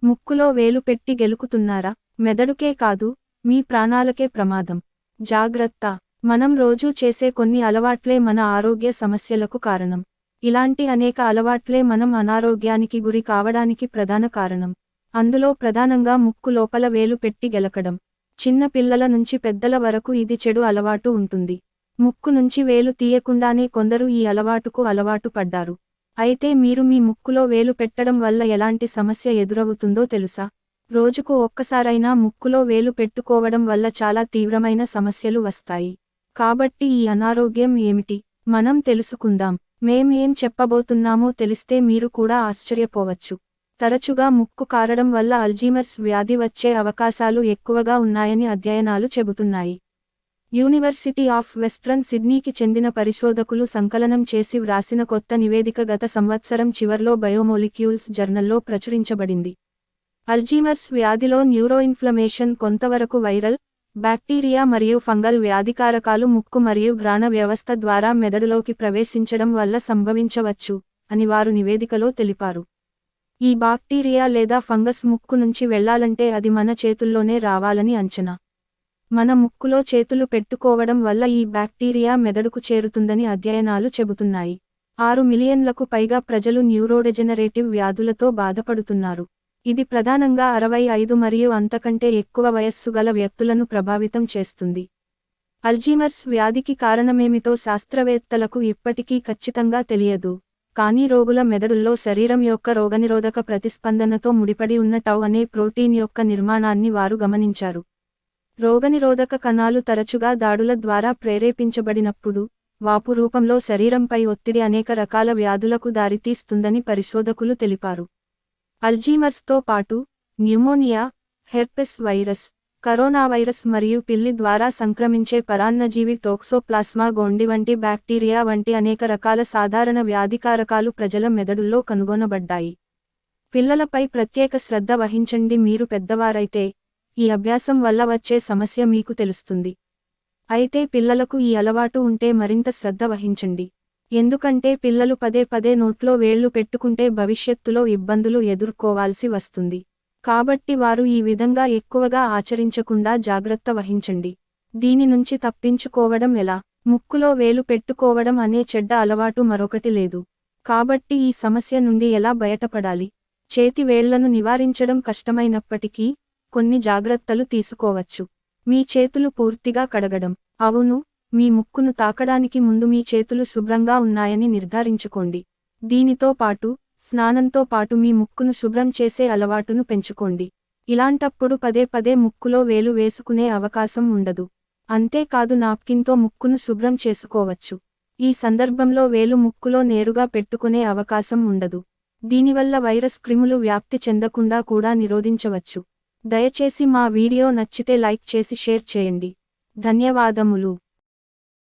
ముక్కులో వేలు పెట్టి గెలుకుతున్నారా? మెదడుకే కాదు, మీ ప్రాణాలకే ప్రమాదం. జాగ్రత్త. మనం రోజూ చేసే కొన్ని అలవాట్లే మన ఆరోగ్య సమస్యలకు కారణం. ఇలాంటి అనేక అలవాట్లే మనం అనారోగ్యానికి గురి కావడానికి ప్రధాన కారణం. అందులో ప్రధానంగా ముక్కు లోపల వేలు పెట్టి గెలకడం. చిన్న పిల్లల నుంచి పెద్దల వరకు ఇది చెడు అలవాటు ఉంటుంది. ముక్కు నుంచి వేలు తీయకుండానే కొందరు ఈ అలవాటుకు అలవాటు పడ్డారు. అయితే మీరు మీ ముక్కులో వేలు పెట్టడం వల్ల ఎలాంటి సమస్య ఎదురవుతుందో తెలుసా? రోజుకు ఒక్కసారైనా ముక్కులో వేలు పెట్టుకోవడం వల్ల చాలా తీవ్రమైన సమస్యలు వస్తాయి. కాబట్టి ఈ అనారోగ్యం ఏమిటి? మనం తెలుసుకుందాం. ఏం చెప్పబోతున్నామో తెలిస్తే మీరు కూడా ఆశ్చర్యపోవచ్చు. తరచుగా ముక్కు కారడం వల్ల అల్జీమర్స్ వ్యాధి వచ్చే అవకాశాలు ఎక్కువగా ఉన్నాయని అధ్యయనాలు చెబుతున్నాయి. యూనివర్సిటీ ఆఫ్ వెస్ట్రన్ సిడ్నీకి చెందిన పరిశోధకులు సంకలనం చేసి వ్రాసిన కొత్త నివేదిక గత సంవత్సరం చివర్లో బయోమోలిక్యూల్స్ జర్నల్లో ప్రచురించబడింది. అల్జీమర్స్ వ్యాధిలో న్యూరోఇన్ఫ్లమేషన్ కొంతవరకు వైరల్, బ్యాక్టీరియా మరియు ఫంగల్ వ్యాధికారకాలు ముక్కు మరియు గ్రాణ వ్యవస్థ ద్వారా మెదడులోకి ప్రవేశించడం వల్ల సంభవించవచ్చు అని వారు నివేదికలో తెలిపారు. ఈ బాక్టీరియా లేదా ఫంగస్ ముక్కు నుంచి వెళ్లాలంటే అది మన చేతుల్లోనే రావాలని అంచనా. మన ముక్కులో చేతులు పెట్టుకోవడం వల్ల ఈ బ్యాక్టీరియా మెదడుకు చేరుతుందని అధ్యయనాలు చెబుతున్నాయి. 6 మిలియన్లకు పైగా ప్రజలు న్యూరోడెజెనరేటివ్ వ్యాధులతో బాధపడుతున్నారు. ఇది ప్రధానంగా 65 మరియు అంతకంటే ఎక్కువ వయస్సు గల వ్యక్తులను ప్రభావితం చేస్తుంది. అల్జీమర్స్ వ్యాధికి కారణమేమిటో శాస్త్రవేత్తలకు ఇప్పటికీ ఖచ్చితంగా తెలియదు. కానీ రోగుల మెదడుల్లో శరీరం యొక్క రోగనిరోధక ప్రతిస్పందనతో ముడిపడి ఉన్న టౌ అనే ప్రోటీన్ యొక్క నిర్మాణాన్ని వారు గమనించారు. రోగనిరోధక కణాలు తరచుగా దాడుల ద్వారా ప్రేరేపించబడినప్పుడు, వాపు రూపంలో శరీరంపై ఒత్తిడి అనేక రకాల వ్యాధులకు దారితీస్తుందని పరిశోధకులు తెలిపారు. అల్జీమర్స్తో పాటు, pneumonia, herpes virus, corona virus మరియు పిల్లి ద్వారా సంక్రమించే పరాన్నజీవి టోక్సోప్లాస్మా గోండి వంటి బ్యాక్టీరియా వంటి అనేక రకాల సాధారణ వ్యాధికారకాలు ప్రజల మెదడుల్లో కనుగొనబడ్డాయి. పిల్లలపై ప్రత్యేక శ్రద్ధ వహించండి. మీరు పెద్దవారైతే, ఈ అభ్యాసం వల్ల వచ్చే సమస్య మీకు తెలుస్తుంది. అయితే పిల్లలకు ఈ అలవాటు ఉంటే మరింత శ్రద్ధ వహించండి. ఎందుకంటే పిల్లలు పదే నోట్లో వేళ్లు పెట్టుకుంటే భవిష్యత్తులో ఇబ్బందులు ఎదుర్కోవాల్సి వస్తుంది. కాబట్టి వారు ఈ విధంగా ఎక్కువగా ఆచరించకుండా జాగ్రత్త వహించండి. దీని నుంచి తప్పించుకోవడం ఎలా? ముక్కులో వేలు పెట్టుకోవడం అనే చెడ్డ అలవాటు మరొకటి లేదు. కాబట్టి ఈ సమస్య నుండి ఎలా బయటపడాలి? చేతి వేళ్లను నివారించడం కష్టమైనప్పటికీ, కొన్ని జాగ్రత్తలు తీసుకోవచ్చు. మీ చేతులు పూర్తిగా కడగడం. అవును, మీ ముక్కును తాకడానికి ముందు మీ చేతులు శుభ్రంగా ఉన్నాయని నిర్ధారించుకోండి. దీనితో పాటు, స్నానంతో పాటు మీ ముక్కును శుభ్రం చేసే అలవాటును పెంచుకోండి. ఇలాంటప్పుడు పదే ముక్కులో వేలు వేసుకునే అవకాశం ఉండదు. అంతేకాదు నాప్కిన్తో ముక్కును శుభ్రం చేసుకోవచ్చు. ఈ సందర్భంలో వేలు ముక్కులో నేరుగా పెట్టుకునే అవకాశం ఉండదు. దీనివల్ల వైరస్ క్రిములు వ్యాప్తి చెందకుండా కూడా నిరోధించవచ్చు. దయచేసి మా వీడియో నచ్చితే లైక్ చేసి షేర్ చేయండి. ధన్యవాదములు.